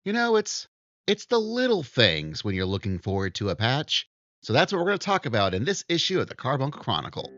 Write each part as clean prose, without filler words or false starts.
It's the little things when you're looking forward to a patch. So that's what we're going to talk about in this issue of the Carbuncle Chronicle.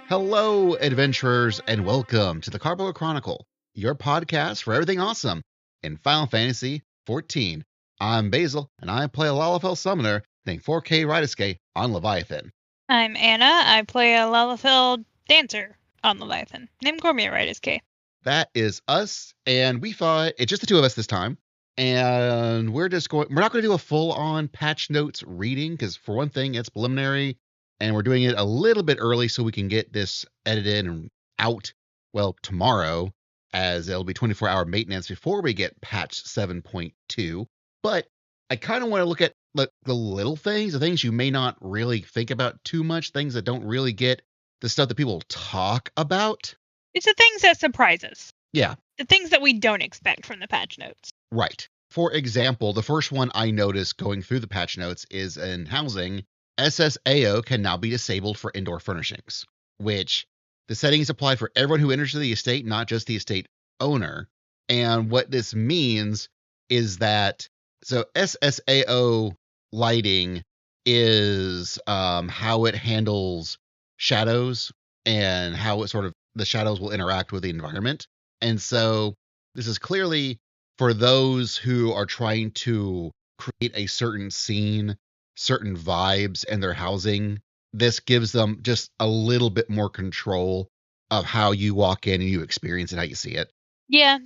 Hello, adventurers, and welcome to the Carbuncle Chronicle, your podcast for everything awesome in Final Fantasy XIV. I'm Basil, and I play a Lalafell summoner named 4K Rydiske on Leviathan. I'm Anna. I play a Lalafell dancer on Leviathan named Gormia Rydiske. That is us, and we thought it's just the two of us this time. And we're not going to do a full-on patch notes reading because, for one thing, it's preliminary. And we're doing it a little bit early so we can get this edited and out, tomorrow, as it'll be 24-hour maintenance before we get patch 7.2. But I kind of want to look at the little things, the things you may not really think about too much, things that don't really get the stuff that people talk about. It's the things that surprise us. Yeah. The things that we don't expect from the patch notes. Right. For example, the first one I noticed going through the patch notes is in housing. SSAO can now be disabled for indoor furnishings, which the settings apply for everyone who enters the estate, not just the estate owner. And what this means is that, so SSAO lighting is how it handles shadows and how the shadows will interact with the environment. And so this is clearly for those who are trying to create a certain scene, certain vibes in their housing. This gives them just a little bit more control of how you walk in and you experience it, how you see it. Yeah,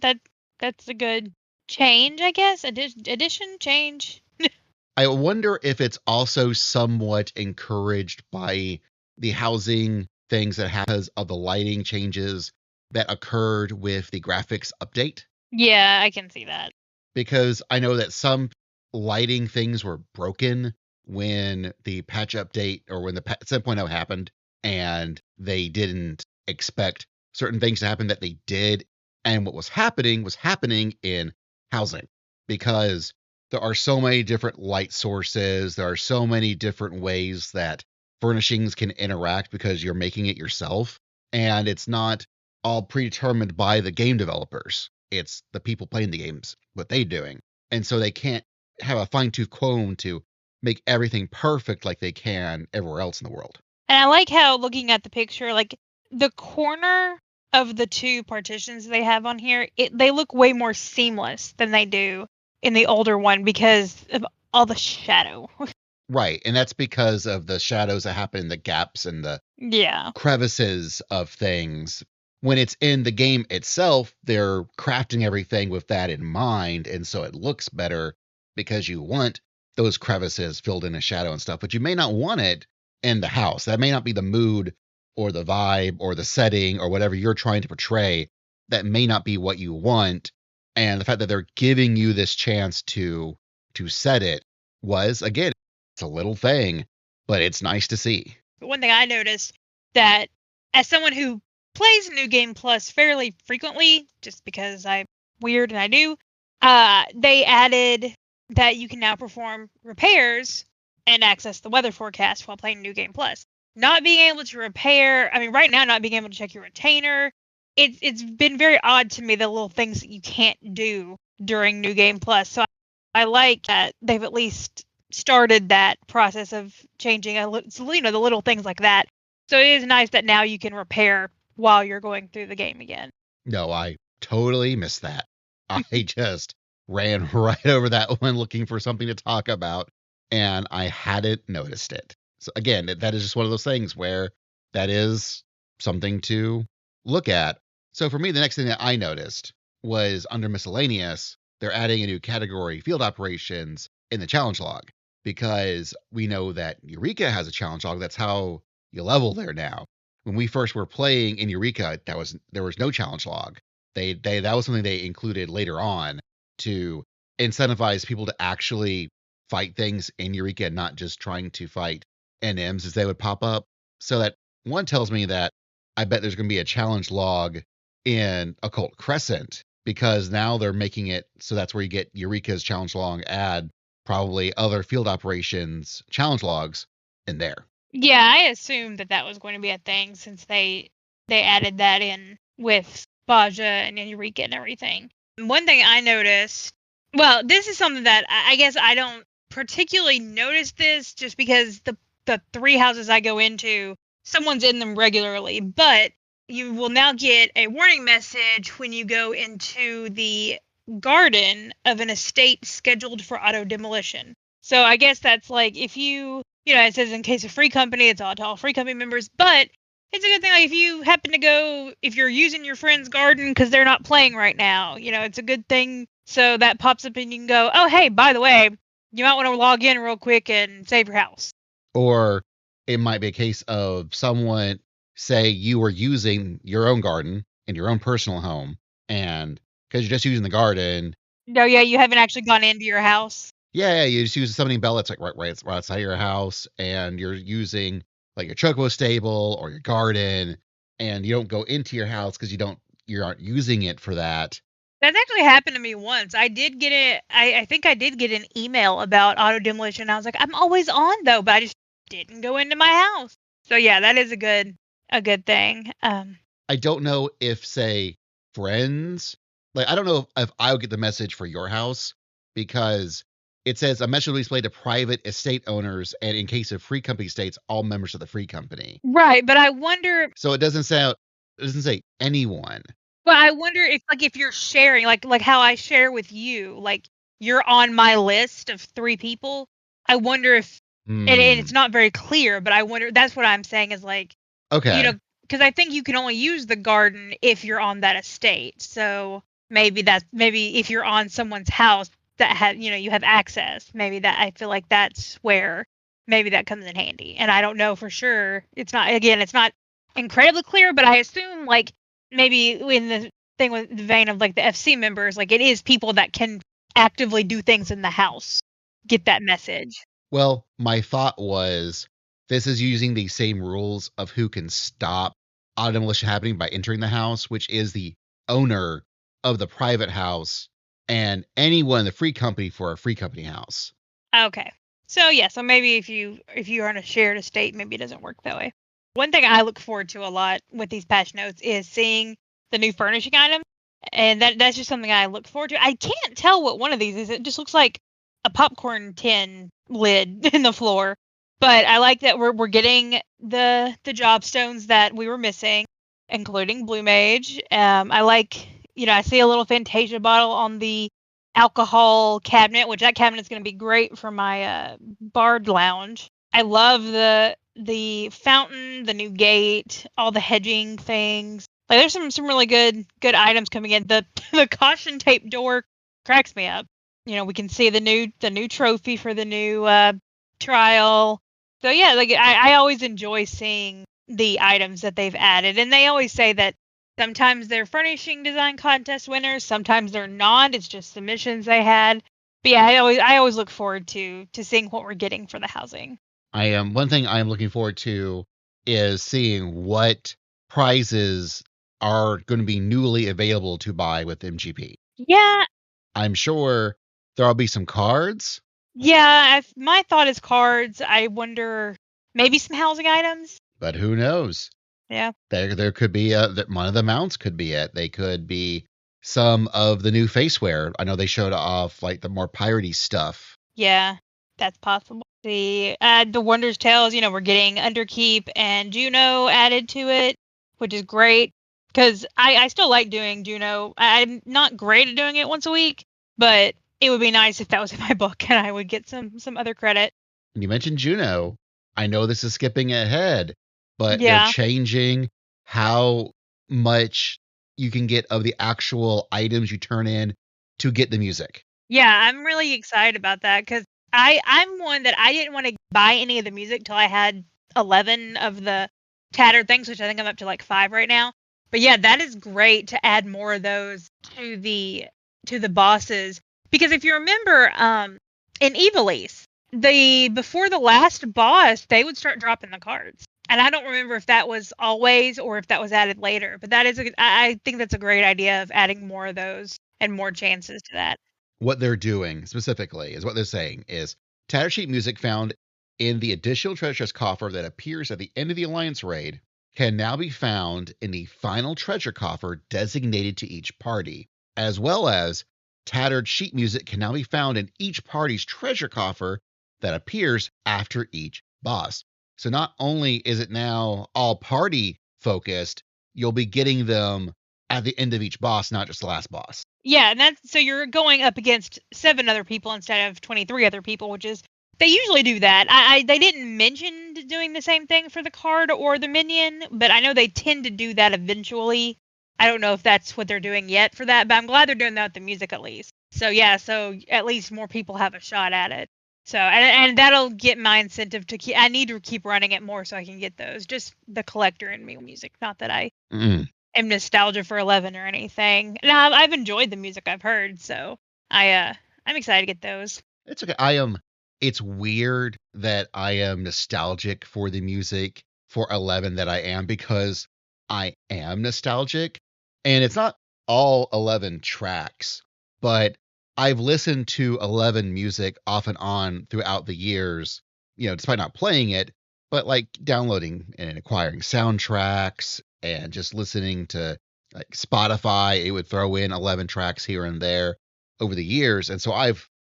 that's a good change, I guess. Addition, change. I wonder if it's also somewhat encouraged by the housing things that happen because of the lighting changes that occurred with the graphics update. Yeah, I can see that. Because I know that some lighting things were broken when the patch update or when the 7.0 happened, and they didn't expect certain things to happen that they did. And what was happening in housing, because there are so many different light sources. There are so many different ways that furnishings can interact because you're making it yourself. And it's not all predetermined by the game developers. It's the people playing the games, what they're doing. And so they can't have a fine-tooth comb to make everything perfect like they can everywhere else in the world. And I like how, looking at the picture, like the corner of the two partitions they have on here, they look way more seamless than they do in the older one because of all the shadow. Right, and that's because of the shadows that happen in the gaps and the crevices of things. When it's in the game itself, they're crafting everything with that in mind, and so it looks better because you want those crevices filled in a shadow and stuff, but you may not want it in the house. That may not be the mood or the vibe or the setting or whatever you're trying to portray. That may not be what you want. And the fact that they're giving you this chance to set it was, again, it's a little thing, but it's nice to see. One thing I noticed, that as someone who plays New Game Plus fairly frequently, just because I'm weird and I do, they added that you can now perform repairs and access the weather forecast while playing New Game Plus. Not being able to repair, right now, not being able to check your retainer, it's been very odd to me, the little things that you can't do during New Game Plus. So I like that they've at least started that process of changing the little things like that. So it is nice that now you can repair while you're going through the game again. No, I totally missed that. I just ran right over that one looking for something to talk about, and I hadn't noticed it. So again, that is just one of those things where that is something to look at. So for me, the next thing that I noticed was under miscellaneous, they're adding a new category, field operations, in the challenge log. because we know that Eureka has a challenge log. That's how you level there now. When we first were playing in Eureka, there was no challenge log. That was something they included later on to incentivize people to actually fight things in Eureka, not just trying to fight NMs as they would pop up. So that one tells me that I bet there's going to be a challenge log in Occult Crescent, because now they're making it so that's where you get Eureka's challenge log, add probably other field operations challenge logs in there. Yeah, I assumed that was going to be a thing since they added that in with Baja and Eureka and everything. One thing I noticed, well, this is something that I guess I don't particularly notice this just because the 3 houses I go into, someone's in them regularly, but you will now get a warning message when you go into the garden of an estate scheduled for auto demolition. So I guess that's like if it says in case of free company, it's all to all free company members, but it's a good thing like if you happen to go, if you're using your friend's garden because they're not playing right now, it's a good thing. So that pops up and you can go, oh, hey, by the way, you might want to log in real quick and save your house. Or it might be a case of someone, say you were using your own garden in your own personal home, and because you're just using the garden. No, yeah, you haven't actually gone into your house. Yeah, you just use a summoning bell that's like right outside your house, and you're using like your chocobo stable or your garden, and you don't go into your house because you aren't using it for that. That's actually happened to me once. I did get it. I think I did get an email about auto demolition. I was like, I'm always on though, but I just didn't go into my house. So yeah, that is a good thing. I don't know if, say, friends, like I don't know if I'll get the message for your house, because it says a message will be displayed to private estate owners, and in case of free company estates, all members of the free company. Right, but I wonder. So it doesn't say anyone. But I wonder if you're sharing, like how I share with you, like you're on my list of 3 people. I wonder if, and it's not very clear, but I wonder. That's what I'm saying is like, okay, because I think you can only use the garden if you're on that estate. So maybe if you're on someone's house that has, you have access. Maybe that I feel like that's where maybe that comes in handy. And I don't know for sure. It's not incredibly clear, but I assume like maybe in the thing with the vein of like the FC members, like it is people that can actively do things in the house get that message. Well, my thought was this is using the same rules of who can stop auto demolition happening by entering the house, which is the owner of the private house and anyone in the free company for a free company house. Okay. So yeah, so maybe if you are in a shared estate, maybe it doesn't work that way. One thing I look forward to a lot with these patch notes is seeing the new furnishing items. And that's just something I look forward to. I can't tell what one of these is. It just looks like a popcorn tin lid in the floor. But I like that we're getting the job stones that we were missing, including Blue Mage. I like, I see a little Fantasia bottle on the alcohol cabinet, which that cabinet's going to be great for my Bard Lounge. I love the fountain, the new gate, all the hedging things. Like there's some really good items coming in. The caution tape door cracks me up. We can see the new trophy for the new trial. So yeah, like I always enjoy seeing the items that they've added, and they always say that sometimes they're furnishing design contest winners, sometimes they're not. It's just submissions they had. But yeah, I always look forward to seeing what we're getting for the housing. One thing I am looking forward to is seeing what prizes are going to be newly available to buy with MGP. Yeah. I'm sure there'll be some cards. Yeah, my thought is cards. I wonder maybe some housing items. But who knows? Yeah. There could be one of the mounts could be it. They could be some of the new faceware. I know they showed off like the more piratey stuff. Yeah, that's possible. The Wonders Tales, we're getting Underkeep and Juno added to it, which is great because I still like doing Juno. I'm not great at doing it once a week, but it would be nice if that was in my book and I would get some other credit. And you mentioned Juno. I know this is skipping ahead, but Yeah. they're changing how much you can get of the actual items you turn in to get the music. Yeah, I'm really excited about that because I'm one that I didn't want to buy any of the music till I had 11 of the tattered things, which I think I'm up to like 5 right now. But yeah, that is great to add more of those to the bosses, because if you remember, in Evilise, before the last boss, they would start dropping the cards. And I don't remember if that was always or if that was added later, but I think that's a great idea of adding more of those and more chances to that. What they're doing specifically is what they're saying is Tatter Sheet music found in the additional treasure chest coffer that appears at the end of the Alliance raid can now be found in the final treasure coffer designated to each party, as well as tattered sheet music can now be found in each party's treasure coffer that appears after each boss. So not only is it now all party focused, you'll be getting them at the end of each boss, not just the last boss. Yeah, and that's so you're going up against 7 other people instead of 23 other people, which is they usually do that. They didn't mention doing the same thing for the card or the minion, but I know they tend to do that eventually. I don't know if that's what they're doing yet for that, but I'm glad they're doing that with the music at least. So yeah, so at least more people have a shot at it. So and that'll get my incentive to keep. I need to keep running it more so I can get those. Just the collector in me music, not that I am nostalgia for 11 or anything. No, I've enjoyed the music I've heard, so I'm excited to get those. It's okay. It's weird that I am nostalgic for the music for 11 that I am, because I am nostalgic, and it's not all 11 tracks, but I've listened to 11 music off and on throughout the years, despite not playing it, but like downloading and acquiring soundtracks and just listening to like Spotify. It would throw in 11 tracks here and there over the years. And so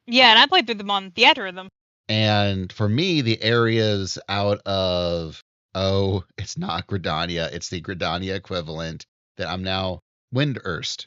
Yeah, and I played through them on Theatrhythm. And for me, the areas out of, it's not Gridania, it's the Gridania equivalent that I'm now Windurst.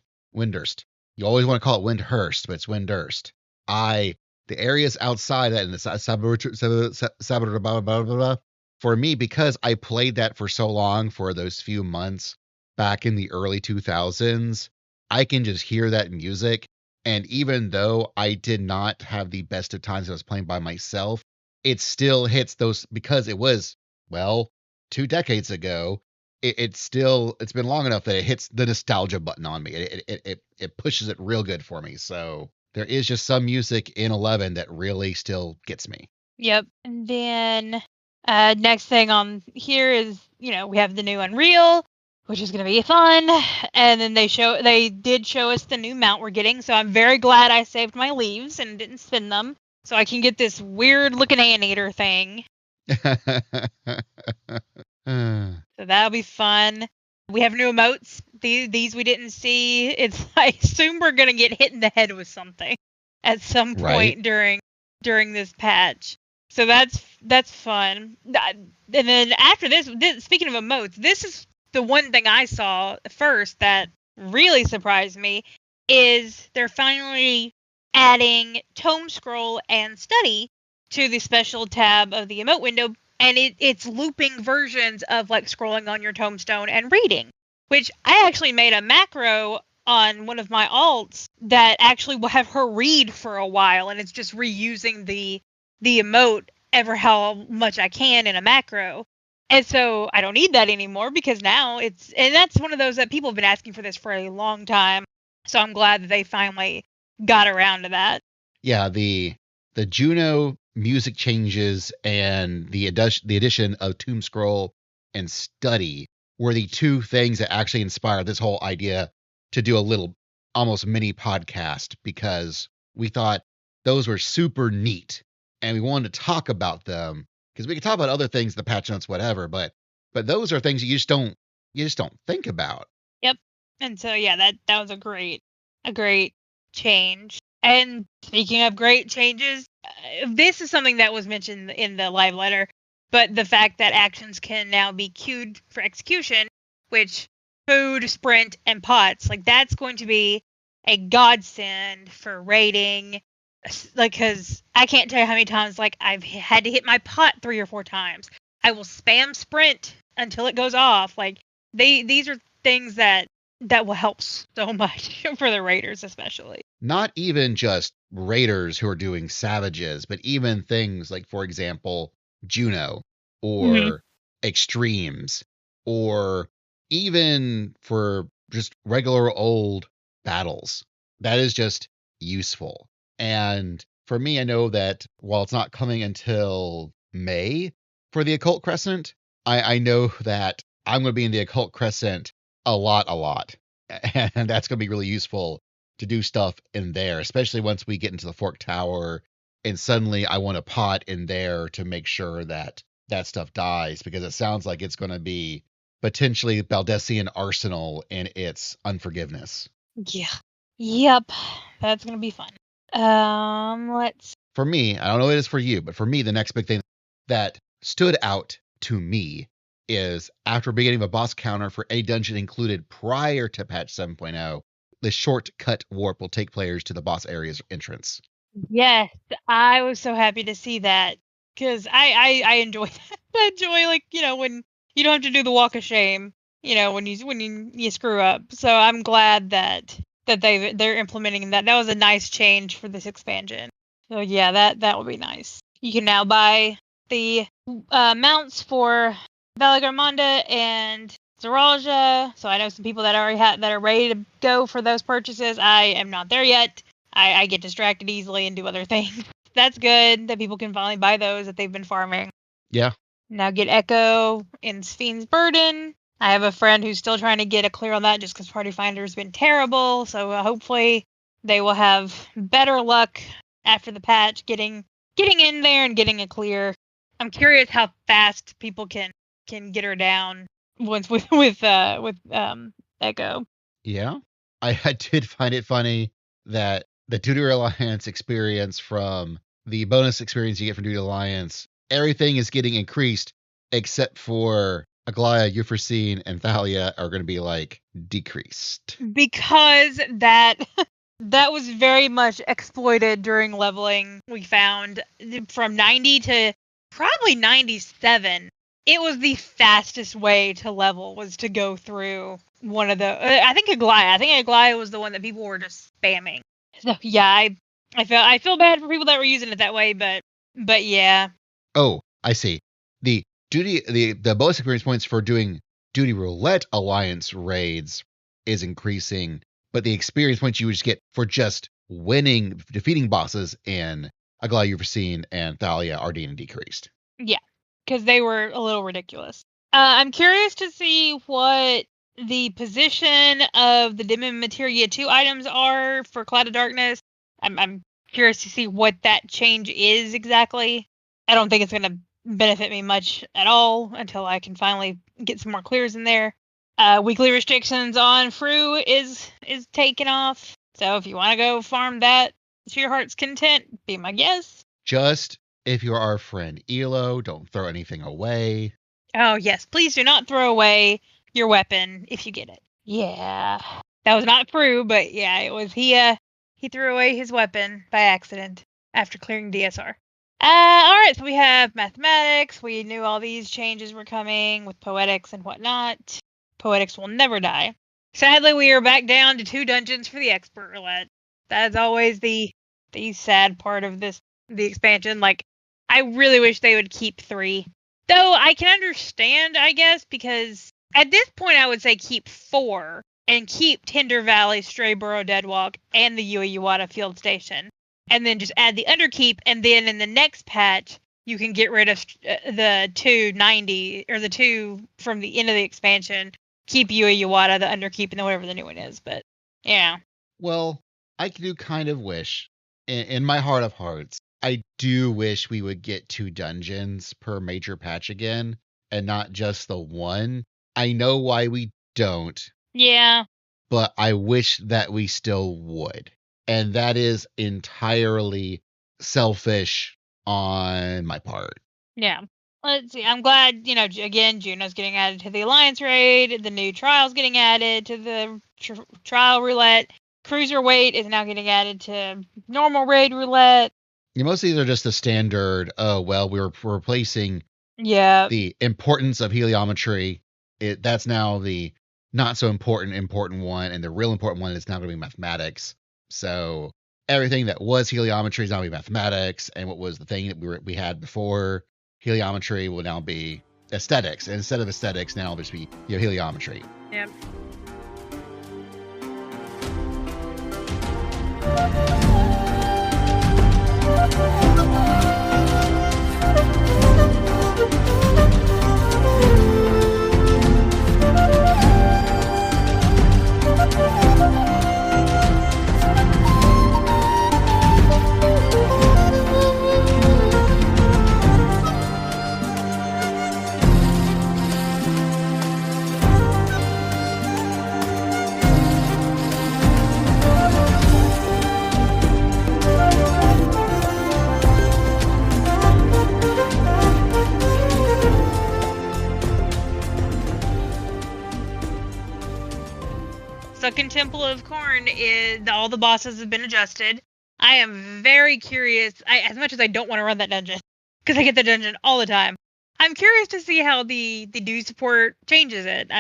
You always want to call it Windhurst, but it's Windurst. The areas outside that in the for me, because I played that for so long, for those few months back in the early 2000s, I can just hear that music. And even though I did not have the best of times I was playing by myself, it still hits those, because it was, 2 decades ago. It's been long enough that it hits the nostalgia button on me. It pushes it real good for me. So there is just some music in 11 that really still gets me. Yep. And then next thing on here is, we have the new Unreal, which is going to be fun. And then they did show us the new mount we're getting. So I'm very glad I saved my leaves and didn't spend them, so I can get this weird looking anteater thing. So that'll be fun. We have new emotes. These we didn't see. It's I assume we're going to get hit in the head with something at some point during this patch. So that's fun. And then after this, speaking of emotes, this is the one thing I saw first that really surprised me, is they're finally adding Tome Scroll and Study to the special tab of the emote window, and it's looping versions of like scrolling on your tombstone and reading, which I actually made a macro on one of my alts that actually will have her read for a while, and it's just reusing the emote ever how much I can in a macro. And so I don't need that anymore, because now and that's one of those that people have been asking for this for a long time. So I'm glad that they finally got around to that. Yeah, the Juno music changes and the addition of Tomb Scroll and Study were the two things that actually inspired this whole idea to do a little almost mini podcast, because we thought those were super neat and we wanted to talk about them, because we could talk about other things, the patch notes, whatever, but those are things you just don't think about. Yep. And so yeah, that was a great change. And speaking of great changes, this is something that was mentioned in the live letter, but the fact that actions can now be queued for execution, which food, sprint, and pots, like that's going to be a godsend for raiding. Like, because I can't tell you how many times like I've had to hit my pot 3 or 4 times. I will spam sprint until it goes off. Like these are things that that will help so much for the raiders, especially. Not even just raiders who are doing savages, but even things like, for example, Juno or extremes, or even for just regular old battles. That is just useful. And for me, I know that while it's not coming until May for the Occult Crescent, I know that I'm going to be in the Occult Crescent a lot. And that's going to be really useful to do stuff in there, especially once we get into the Fork Tower and suddenly I want a pot in there to make sure that that stuff dies, because it sounds like it's going to be potentially Baldessian Arsenal in its unforgiveness. Yeah. Yep. That's going to be fun. Let's. For me, I don't know what it is for you, but for me, the next big thing that stood out to me is after beginning a boss counter for any dungeon included prior to patch 7.0, the shortcut warp will take players to the boss area's entrance. Yes, I was so happy to see that, because I enjoy that. I enjoy, like, when you don't have to do the walk of shame, when you screw up. So I'm glad that they're implementing that. That was a nice change for this expansion. So yeah, that would be nice. You can now buy the mounts for Valagarmonda and Zaraja. So I know some people that already that are ready to go for those purchases. I am not there yet. I get distracted easily and do other things. That's good that people can finally buy those that they've been farming. Yeah. Now get Echo in Sphyn's Burden. I have a friend who's still trying to get a clear on that just because Party Finder's been terrible. So hopefully they will have better luck after the patch getting in there and getting a clear. I'm curious how fast people can get her down once with Echo. Yeah. I did find it funny that the Duty Alliance experience from the bonus experience you get from Duty Alliance, everything is getting increased except for Aglaya, Euphrosyne, and Thalia are going to be like decreased. Because that was very much exploited during leveling. We found from 90 to probably 97. It was the fastest way to level was to go through one of the. I think Aglaya was the one that people were just spamming. So yeah, I feel bad for people that were using it that way, but yeah. Oh, I see. The bonus experience points for doing Duty Roulette Alliance raids is increasing, but the experience points you would just get for just defeating bosses in Aglaya, Euphrosyne, and Thalia are being decreased. Yeah, because they were a little ridiculous. I'm curious to see what the position of the Dim and Materia 2 items are for Cloud of Darkness. I'm curious to see what that change is exactly. I don't think it's going to benefit me much at all until I can finally get some more clears in there. Weekly restrictions on Fru is taken off. So if you want to go farm that to your heart's content, be my guest. Just if you're our friend Elo, don't throw anything away. Oh, yes. Please do not throw away your weapon if you get it. Yeah. That was not Fru, but yeah, it was he threw away his weapon by accident after clearing DSR. All right, so we have mathematics. We knew all these changes were coming with poetics and whatnot. Poetics will never die. Sadly, we are back down to 2 dungeons for the expert roulette. That's always the sad part of the expansion. Like, I really wish they would keep 3. Though I can understand, I guess, because at this point I would say keep 4 and keep Tinder Valley, Strayboro, Deadwalk, and the Yui Uwata Field Station. And then just add the Underkeep, and then in the next patch, you can get rid of the 290, or the 2 from the end of the expansion. Keep Yui Uwata, the Underkeep, and then whatever the new one is. But, yeah. Well, I do kind of wish, in my heart of hearts, I do wish we would get 2 dungeons per major patch again, and not just the 1. I know why we don't. Yeah. But I wish that we still would. And that is entirely selfish on my part. Yeah. Let's see. I'm glad, again, Juno's getting added to the Alliance raid. The new trial's getting added to the trial roulette. Cruiserweight is now getting added to normal raid roulette. Most of these are just the standard, we're replacing the importance of heliometry. That's now the not so important one, and the real important one is now going to be mathematics. So everything that was heliometry is now going to be mathematics, and what was the thing that we had before heliometry will now be aesthetics. And instead of aesthetics, now it'll just be heliometry. Yep. Sunken Temple of Corn is all the bosses have been adjusted. I am very curious. As much as I don't want to run that dungeon because I get the dungeon all the time, I'm curious to see how the do support changes it.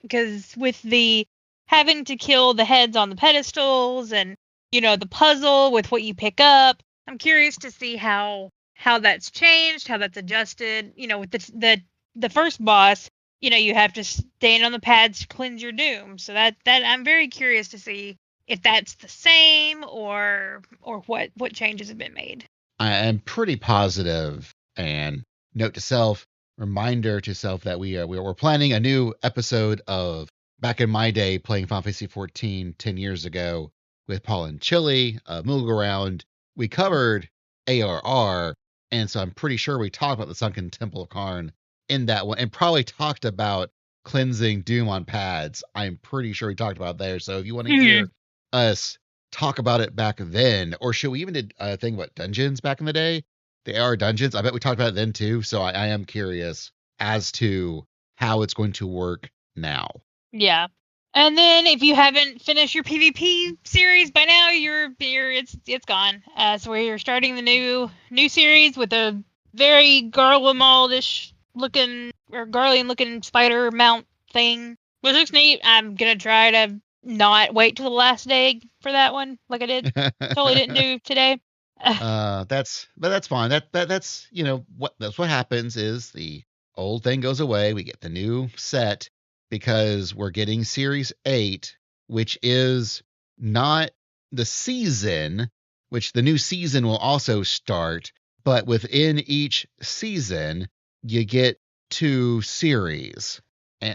Because with the having to kill the heads on the pedestals and the puzzle with what you pick up, I'm curious to see how that's changed, how that's adjusted. With the first boss. You have to stand on the pads to cleanse your doom. So that I'm very curious to see if that's the same or what changes have been made. I am pretty positive. And note to self, reminder to self that we're planning a new episode of back in my day playing Final Fantasy 14 10 years ago with Paul and Chili, Move Around. We covered ARR, and so I'm pretty sure we talked about the Sunken Temple of Karn in that one, and probably talked about cleansing doom on pads. I'm pretty sure we talked about there. So if you want to hear us talk about it back then, or should we even did a thing about dungeons back in the day? They are dungeons. I bet we talked about it then too. So I am curious as to how it's going to work now. Yeah. And then if you haven't finished your PvP series by now, it's gone. So we're starting the new series with a very Garlemald-ish looking or Garlean looking spider mount thing, which looks neat. I'm gonna try to not wait till the last day for that one, like I did. Totally didn't do today. That's fine. That's what happens is the old thing goes away. We get the new set because we're getting Series 8, which is not the season, which the new season will also start, but within each season you get 2 series,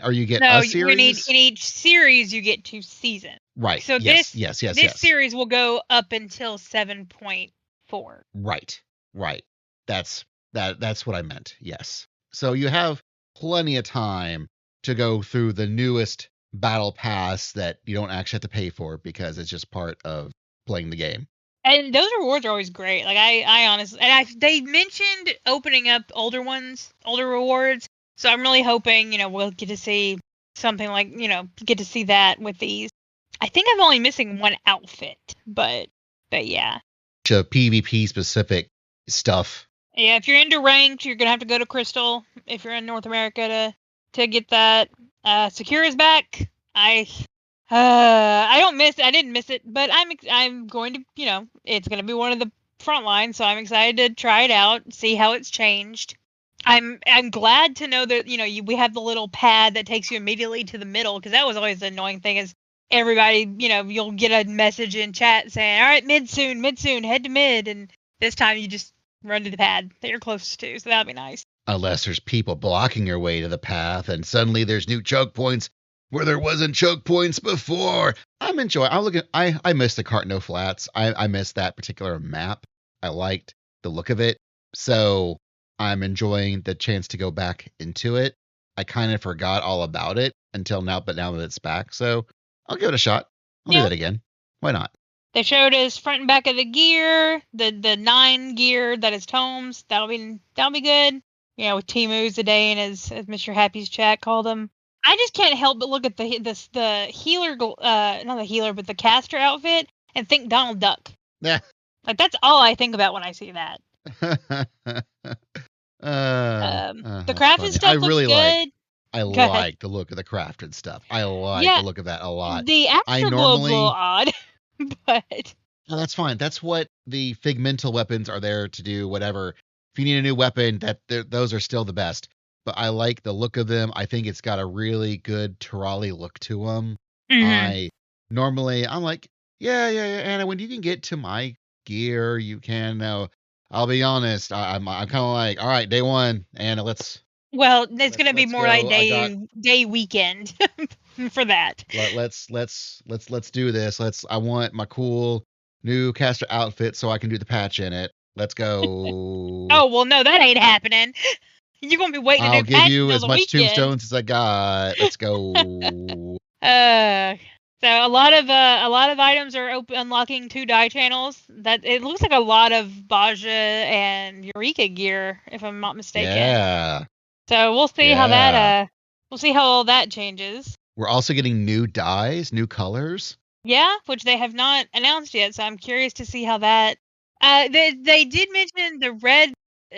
or you get a series. In each series you get 2 seasons. Right. So yes. This series will go up until 7.4. Right. That's what I meant. Yes. So you have plenty of time to go through the newest battle pass that you don't actually have to pay for because it's just part of playing the game. And those rewards are always great. Like I honestly, they mentioned opening up older rewards. So I'm really hoping, we'll get to see something like, get to see that with these. I think I'm only missing one outfit, but yeah. PvP specific stuff. Yeah, if you're into ranked, you're gonna have to go to Crystal if you're in North America to get that. Secure is back. I didn't miss it, but I'm going to, it's going to be one of the front lines, so I'm excited to try it out, see how it's changed. I'm glad to know that, we have the little pad that takes you immediately to the middle, because that was always the annoying thing is everybody, you'll get a message in chat saying, all right, mid soon, head to mid, and this time you just run to the pad that you're closest to, so that'll be nice. Unless there's people blocking your way to the path, and suddenly there's new choke points where there wasn't choke points before. I'm looking. I missed the Cartno Flats. I missed that particular map. I liked the look of it, so I'm enjoying the chance to go back into it. I kind of forgot all about it until now, but now that it's back, so I'll give it a shot. I'll do that again. Why not? They showed us front and back of the gear, the 9 gear that is tomes. That'll be good. With Timu Zidane as Mr. Happy's chat called him. I just can't help but look at the healer, not the healer, but the caster outfit, and think Donald Duck. Yeah. Like that's all I think about when I see that. The crafting stuff looks good. I Go ahead. like the look of the crafted stuff. I like Yeah, the look of that a lot. the I afterglow is a little normally odd, but No, that's fine. That's what the figmental weapons are there to do, whatever. If you need a new weapon, those are still the best. But I like the look of them. I think it's got a really good Terali look to them. mhm. I'm like, yeah, Anna, when you can get to my gear, you can now. I'll be honest, I'm kind of like, all right, day one, Anna, Well, it's gonna be let's more like go. I got day weekend for that. let's do this. I want my cool new caster outfit so I can do the patch in it. Let's go. Oh well, no, that ain't happening. You're gonna be waiting to I'll do give patch you until as the much weekend. tombstones as I got. Let's go. Uh, so a lot of items are unlocking 2 die channels. That it looks like a lot of Baja and Eureka gear, if I'm not mistaken. Yeah. So we'll see how Yeah. we'll see how all that changes. We're also getting new dyes, new colors. Yeah, which they have not announced yet. So I'm curious to see how that. They did mention the red.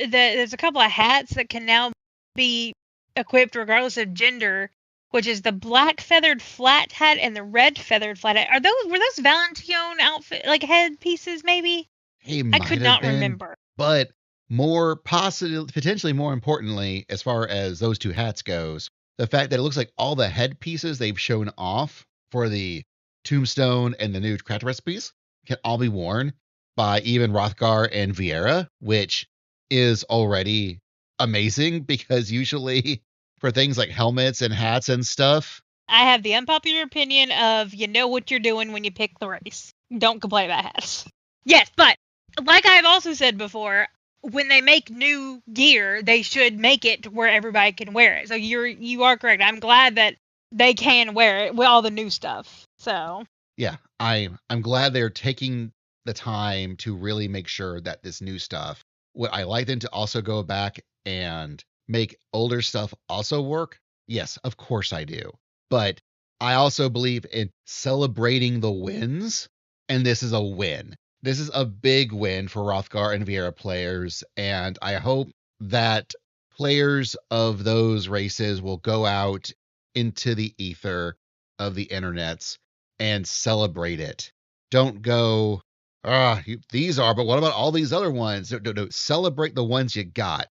There's a couple of hats that can now be equipped regardless of gender, which is the black feathered flat hat and the red feathered flat hat. Were those Valentine outfit like head pieces? Maybe He I might could have not been, remember. but more positive, potentially more importantly, as far as those two hats goes, the fact that it looks like all the headpieces they've shown off for the tombstone and the new craft recipes can all be worn by even Rothgar and Vieira, which is already amazing because usually for things like helmets and hats and stuff, I have the unpopular opinion of you know what you're doing when you pick the race. Don't complain about hats. Yes, but like I've also said before, when they make new gear, they should make it to where everybody can wear it. So you are correct. I'm glad that they can wear it with all the new stuff. So yeah, I'm glad they're taking the time to really make sure that this new stuff. Would I like them to also go back and make older stuff also work? Yes, of course I do. But I also believe in celebrating the wins, and this is a win. This is a big win for Rothgar and Vieira players, and I hope that players of those races will go out into the ether of the internets and celebrate it. Don't go, these are, but what about all these other ones? No. Celebrate the ones you got.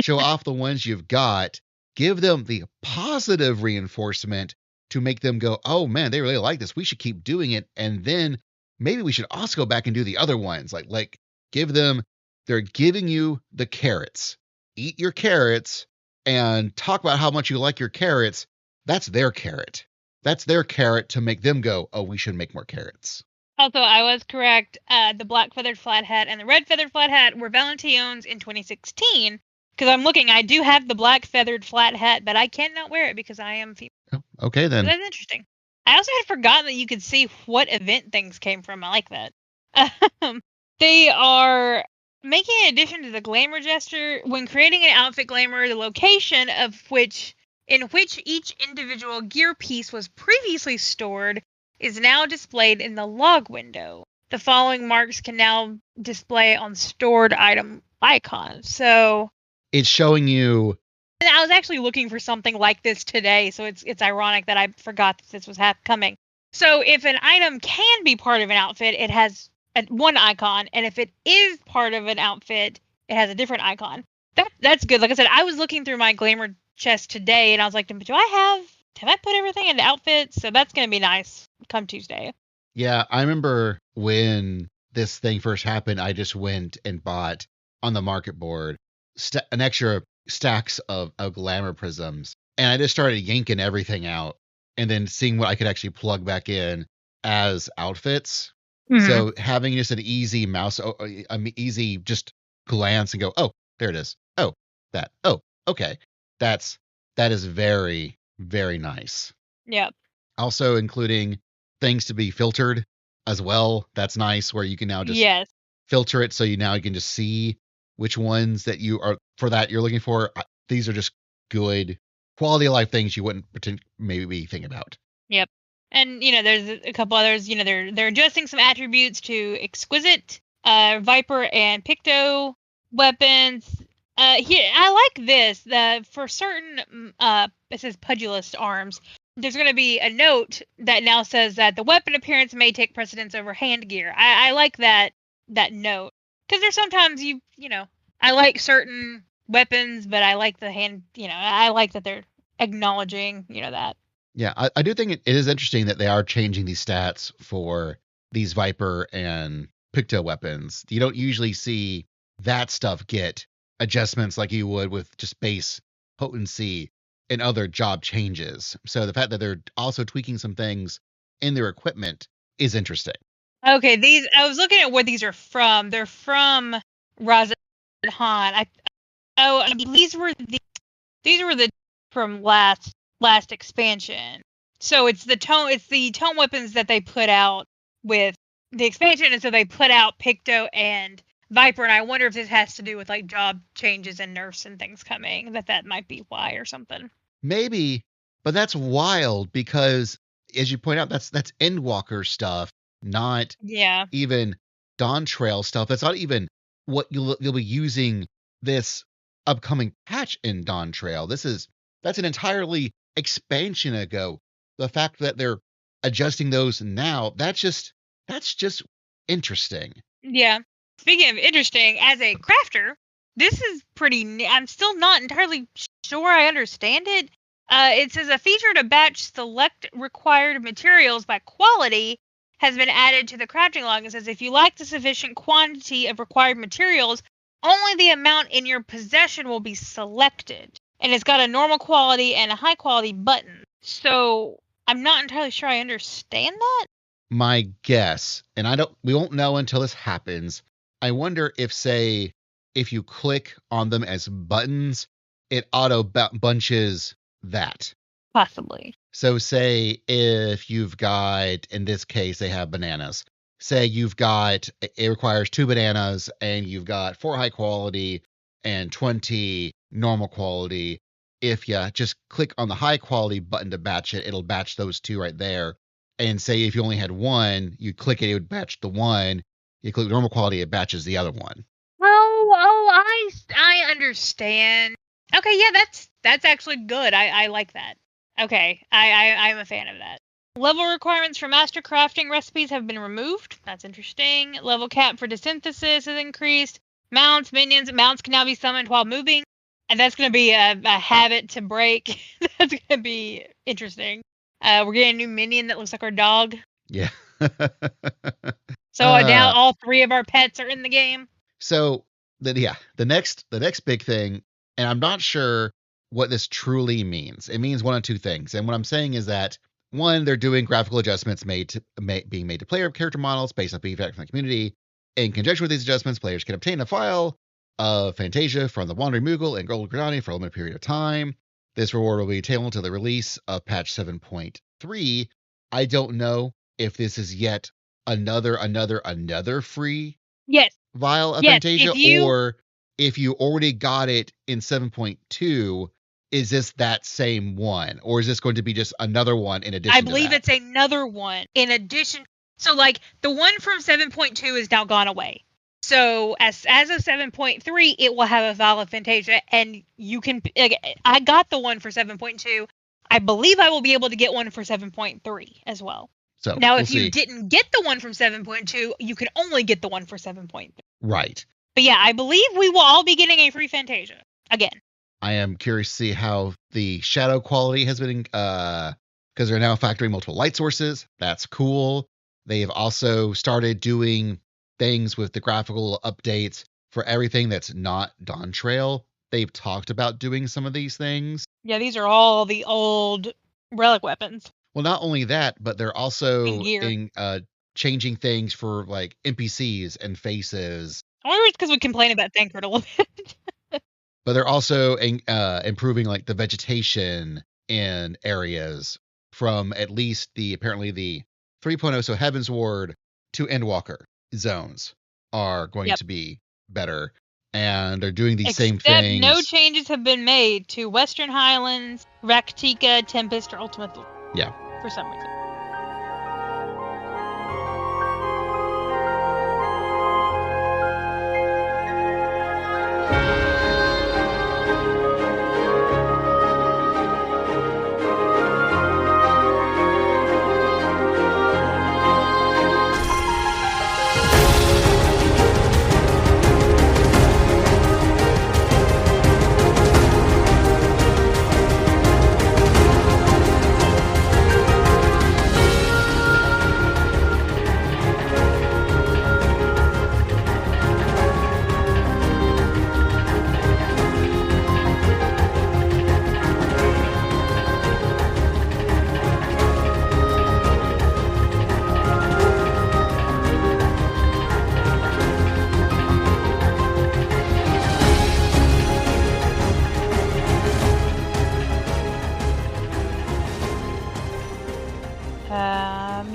Show off the ones you've got. Give them the positive reinforcement to make them go, oh man, they really like this. We should keep doing it. And then maybe we should also go back and do the other ones. Like give them, they're giving you the carrots. Eat your carrots and talk about how much you like your carrots. That's their carrot. That's their carrot to make them go, oh, we should make more carrots. also I was correct. The black feathered flat hat and the red feathered flat hat were Valentino's in 2016. Because I'm looking, I do have the black feathered flat hat, but I cannot wear it because I am female. Oh, okay, then. That's interesting. I also had forgotten that you could see what event things came from. I like that. They are making an addition to the glamour gesture when creating an outfit glamour, the location in which each individual gear piece was previously stored is now displayed in the log window. The following marks can now display on stored item icons. So it's showing you. And I was actually looking for something like this today, so it's ironic that I forgot that this was coming. So if an item can be part of an outfit, it has one icon, and if it is part of an outfit, it has a different icon. That's good. Like I said, I was looking through my glamour chest today, and I was like, have I put everything into outfits? So that's going to be nice come Tuesday. Yeah, I remember when this thing first happened, I just went and bought on the market board an extra stacks of glamour prisms, and I just started yanking everything out and then seeing what I could actually plug back in as outfits. Mm-hmm. So having just an easy easy just glance and go, oh, there it is. Oh, that. Oh, okay. That is very, very nice. Yep. Also including things to be filtered as well. That's nice, where you can now just filter it so you can just see which ones that you are for that you're looking for. These are just good quality of life things you wouldn't maybe think about. Yep. And there's a couple others. They're adjusting some attributes to exquisite, Viper, and Picto weapons. Here I like this. For certain it says pugilist arms. There's going to be a note that now says that the weapon appearance may take precedence over hand gear. I like that note because there's sometimes I like certain weapons, but I like the hand. I like that they're acknowledging that. Yeah, I do think it is interesting that they are changing these stats for these Viper and Picto weapons. You don't usually see that stuff get adjustments like you would with just base potency and other job changes. So the fact that they're also tweaking some things in their equipment is interesting. Okay, I was looking at where these are from. They're from Razad Han. These were the from last expansion. So it's the tone weapons that they put out with the expansion, and so they put out Picto and Viper, and I wonder if this has to do with like job changes and nerfs and things coming, that might be why or something. Maybe, but that's wild because as you point out, that's Endwalker stuff, not even Dawn Trail stuff. That's not even what you'll be using this upcoming patch in Dawn Trail. That's an entirely expansion ago. The fact that they're adjusting those now, that's just interesting. Yeah. Speaking of interesting, as a crafter, this is pretty. I'm still not entirely sure I understand it. It says a feature to batch select required materials by quality has been added to the crafting log. It says if you lack the sufficient quantity of required materials, only the amount in your possession will be selected. And it's got a normal quality and a high quality button. So I'm not entirely sure I understand that. My guess, and we won't know until this happens. I wonder if you click on them as buttons, it auto bunches that. Possibly. So say if you've got, in this case, they have bananas. Say it requires 2 bananas and you've got 4 high quality and 20 normal quality. If you just click on the high quality button to batch it, it'll batch those 2 right there. And say if you only had 1, you click it would batch the 1. You click normal quality, it batches the other one. I understand. Okay, yeah, that's actually good. I like that. Okay, I'm a fan of that. Level requirements for master crafting recipes have been removed. That's interesting. Level cap for desynthesis is increased. Mounts can now be summoned while moving. And that's going to be a habit to break. That's going to be interesting. We're getting a new minion that looks like our dog. Yeah. So now all 3 of our pets are in the game. So the next big thing, and I'm not sure what this truly means. It means one of 2 things. And what I'm saying is that 1, they're doing graphical adjustments being made to player character models based on feedback from the community. In conjunction with these adjustments, players can obtain a file of Fantasia from the Wandering Moogle and Gold Granani for a limited period of time. This reward will be tabled until the release of patch 7.3. I don't know if this is yet another free vial of Fantasia, or if you already got it in 7.2, is this that same one, or is this going to be just another one in addition? I believe it's another one in addition. So like the one from 7.2 is now gone away. So as of 7.3, it will have a vial of Fantasia, and you can. I got the one for 7.2. I believe I will be able to get one for 7.3 as well. So now, if you didn't get the one from 7.2, you can only get the one for 7.3. Right. But yeah, I believe we will all be getting a free Fantasia again. I am curious to see how the shadow quality has been, because they're now factoring multiple light sources. That's cool. They've also started doing things with the graphical updates for everything that's not Dawn Trail. They've talked about doing some of these things. Yeah, these are all the old relic weapons. Well, not only that, but they're also changing things for like NPCs and faces. I wonder if it's because we complain about Thancred a little bit. But they're also improving like the vegetation in areas from at least apparently the 3.0, so Heaven's Ward to Endwalker zones are going to be better, and they're doing these same things. No changes have been made to Western Highlands, Raktika, Tempest, or Ultimate. Yeah. For some reason.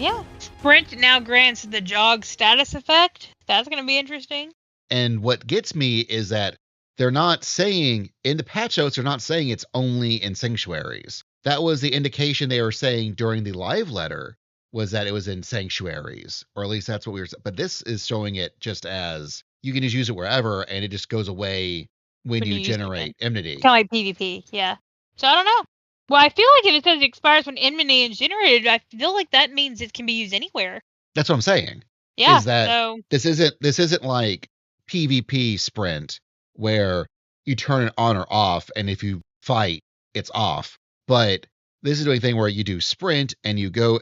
Yeah. Sprint now grants the jog status effect. That's going to be interesting. And what gets me is that they're not saying, in the patch notes, they're not saying it's only in sanctuaries. That was the indication they were saying during the live letter, was that it was in sanctuaries, or at least that's what we were saying. But this is showing it just as you can just use it wherever, and it just goes away when you generate enmity. Kind of like PvP, yeah. So I don't know. Well, I feel like if it says it expires when enmity is generated, I feel like that means it can be used anywhere. That's what I'm saying. Yeah. Is that this isn't like PvP sprint where you turn it on or off, and if you fight, it's off. But this is doing a thing where you do sprint and you go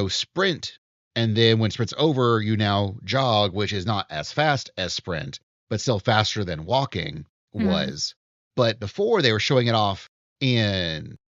sprint, and then when sprint's over, you now jog, which is not as fast as sprint, but still faster than walking was. But before they were showing it off in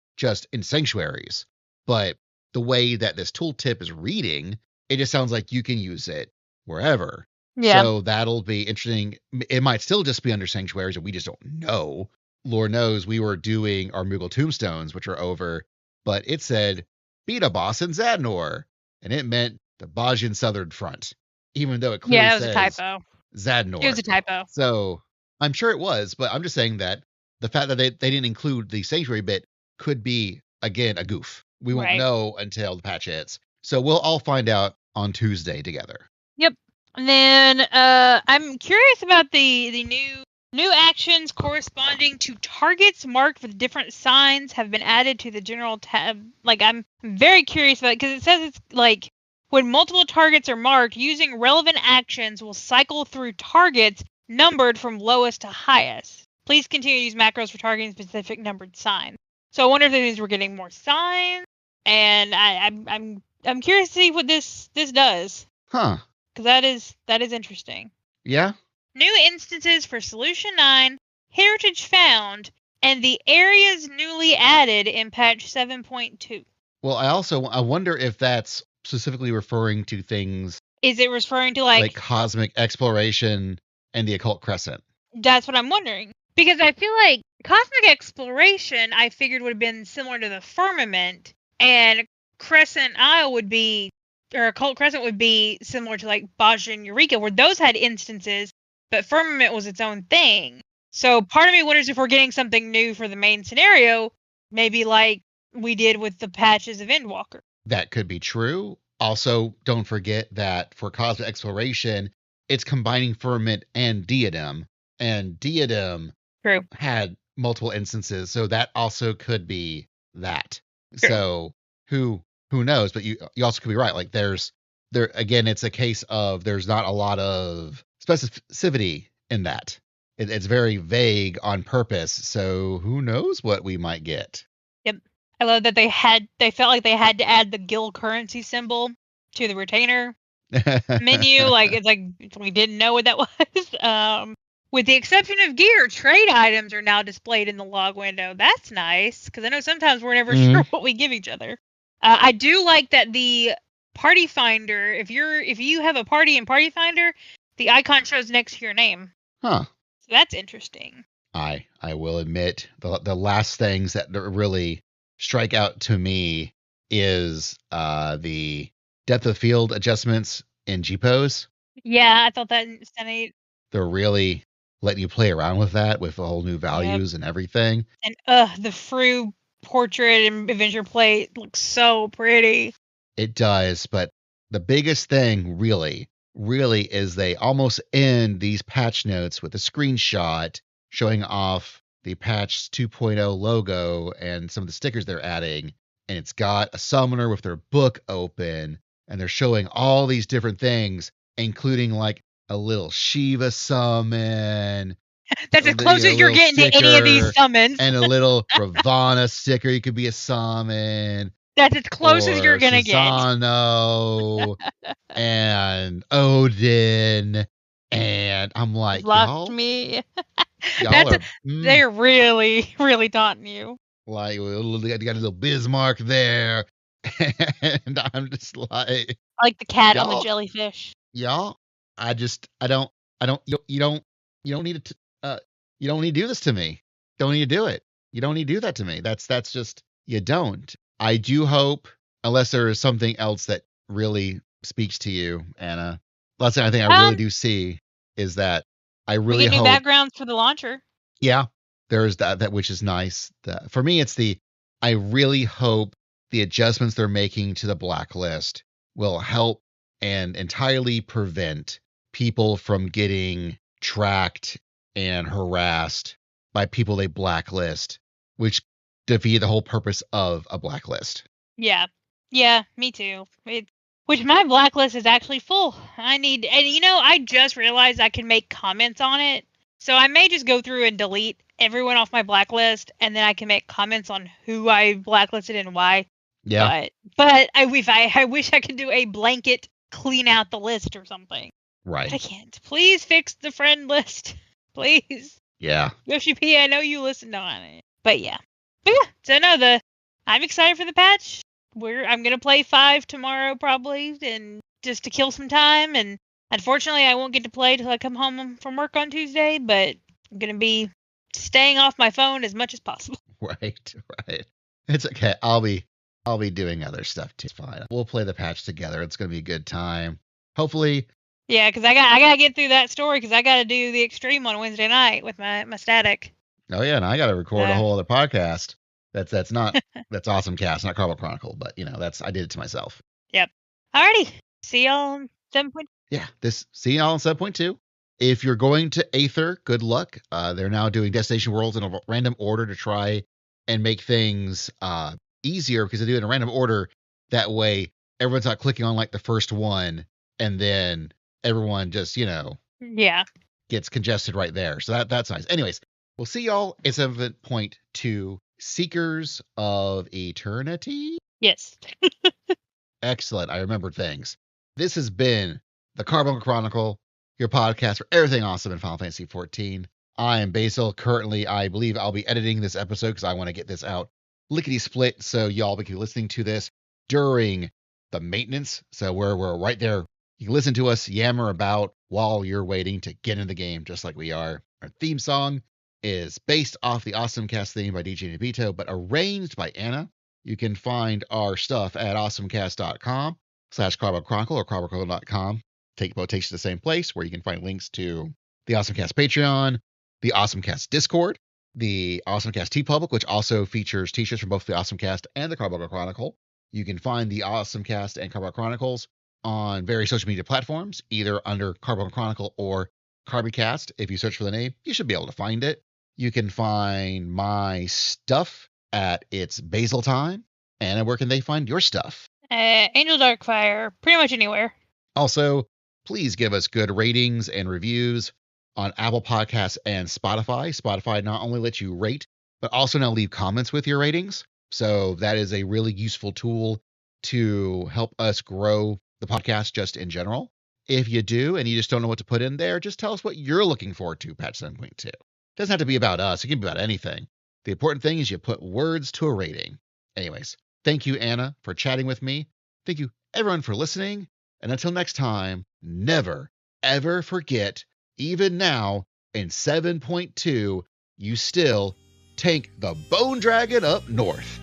sanctuaries. But the way that this tooltip is reading, it just sounds like you can use it wherever. Yeah. So that'll be interesting. It might still just be under sanctuaries, and we just don't know. Lord knows we were doing our Moogle tombstones, which are over, but it said, beat a boss in Zadnor, and it meant the Bajan Southern Front, even though it clearly says a typo. Zadnor. It was a typo. So I'm sure it was, but I'm just saying that the fact that they didn't include the sanctuary bit could be, again, a goof. We won't know until the patch hits. So we'll all find out on Tuesday together. Yep. And then I'm curious about the new actions corresponding to targets marked with different signs have been added to the general tab. Like, I'm very curious about it because it says it's like when multiple targets are marked, using relevant actions will cycle through targets numbered from lowest to highest. Please continue to use macros for targeting specific numbered signs. So I wonder if that means we're getting more signs, and I'm curious to see what this does. Huh. Because that is interesting. Yeah. New instances for Solution 9, Heritage found, and the areas newly added in patch 7.2. Well, I wonder if that's specifically referring to things. Is it referring to like cosmic exploration and the occult crescent? That's what I'm wondering. Because I feel like cosmic exploration, I figured would have been similar to the firmament, and Crescent Isle would be, or Occult Crescent would be similar to like Baja and Eureka, where those had instances, but firmament was its own thing. So part of me wonders if we're getting something new for the main scenario, maybe like we did with the patches of Endwalker. That could be true. Also, don't forget that for cosmic exploration, it's combining firmament and diadem, and diadem had multiple instances, so that also could be that. True. So who knows? But you also could be right. Like there again, it's a case of there's not a lot of specificity in that. It's very vague on purpose. So who knows what we might get? Yep. I love that they felt like they had to add the guild currency symbol to the retainer menu. Like it's like we didn't know what that was. With the exception of gear, trade items are now displayed in the log window. That's nice, because I know sometimes we're never sure what we give each other. I do like that the party finder, if you have a party in Party Finder, the icon shows next to your name. Huh. So that's interesting. I will admit the last things that really strike out to me is the depth of field adjustments in GPOs. Yeah, I thought that was neat. They're really letting you play around with that with whole new values and everything. And the Fru portrait and adventure plate looks so pretty. It does, but the biggest thing really is they almost end these patch notes with a screenshot showing off the patch 2.0 logo and some of the stickers they're adding, and it's got a summoner with their book open, and they're showing all these different things, including like a little Shiva summon. That's as close as you're getting to any of these summons. And a little Ravana sticker. You could be a summon. That's as close as you're gonna Susano, and Odin. And I'm like, locked me. They're really, really taunting you. Like, they got a little Bismarck there. And I'm just like the cat on the jellyfish. Y'all, you don't need to you don't need to do this to me. Don't need to do it. You don't need to do that to me. That's just, you don't. I do hope, unless there is something else that really speaks to you, Anna. That's the only thing I really Um, do see is that I we really can do hope, backgrounds for the launcher. yeah, there's that which is nice. For me, it's I really hope the adjustments they're making to the blacklist will help and entirely prevent people from getting tracked and harassed by people they blacklist, which defeat the whole purpose of a blacklist. Yeah. Yeah, me too. Which my blacklist is actually full. And I just realized I can make comments on it. So I may just go through and delete everyone off my blacklist, and then I can make comments on who I blacklisted and why. Yeah. But I wish I could do a blanket clean out the list or something. Right. But I can't. Please fix the friend list. Please. Yeah. Yoshi P, I know you listened on it. But yeah. So no, I'm excited for the patch. I'm gonna play 5 tomorrow probably, and just to kill some time. And unfortunately, I won't get to play till I come home from work on Tuesday. But I'm gonna be staying off my phone as much as possible. Right. It's okay. I'll be doing other stuff too. It's fine. We'll play the patch together. It's gonna be a good time. Hopefully. Yeah, because I gotta get through that story because I gotta do the extreme on Wednesday night with my static. Oh yeah, and I gotta record a whole other podcast. That's not that's Awesome Cast, not Carbuncle Chronicle, but I did it to myself. Yep. Alrighty. See y'all on 7. Yeah, see y'all on 7.2. If you're going to Aether, good luck. They're now doing Destination Worlds in a random order to try and make things easier because they do it in a random order. That way, everyone's not clicking on like the first one, and then everyone just gets congested right there. So that's nice. Anyways, we'll see y'all at 7.2. Seekers of Eternity? Yes. Excellent. I remembered things. This has been the Carbuncle Chronicle, your podcast for everything awesome in Final Fantasy XIV. I am Basil. Currently, I believe I'll be editing this episode because I want to get this out lickety split so y'all can be listening to this during the maintenance. So we're right there. You can listen to us yammer about while you're waiting to get in the game, just like we are. Our theme song is based off the Awesome Cast theme by DJ Nobito, but arranged by Anna. You can find our stuff at awesomecast.com/Carbuncle Chronicle or carbuncle.com. Both takes you to the same place where you can find links to the Awesome Cast Patreon, the Awesome Cast Discord, the Awesome Cast TeePublic, which also features t-shirts from both the Awesome Cast and the Carbuncle Chronicle. You can find the Awesome Cast and Carbuncle Chronicles on various social media platforms, either under Carbuncle Chronicle or Carbicast. If you search for the name, you should be able to find it. You can find my stuff at It's Basil Time. Anna, where can they find your stuff? Angel Darkfire, pretty much anywhere. Also, please give us good ratings and reviews on Apple Podcasts and Spotify. Spotify not only lets you rate, but also now leave comments with your ratings. So that is a really useful tool to help us grow the podcast just in general. If you do and you just don't know what to put in there, just tell us what you're looking forward to patch 7.2. It doesn't have to be about us. It can be about anything. The important thing is you put words to a rating. Anyways, thank you, Anna, for chatting with me. Thank you, everyone, for listening. And until next time, never, ever forget, even now in 7.2, you still tank the Bone Dragon up north.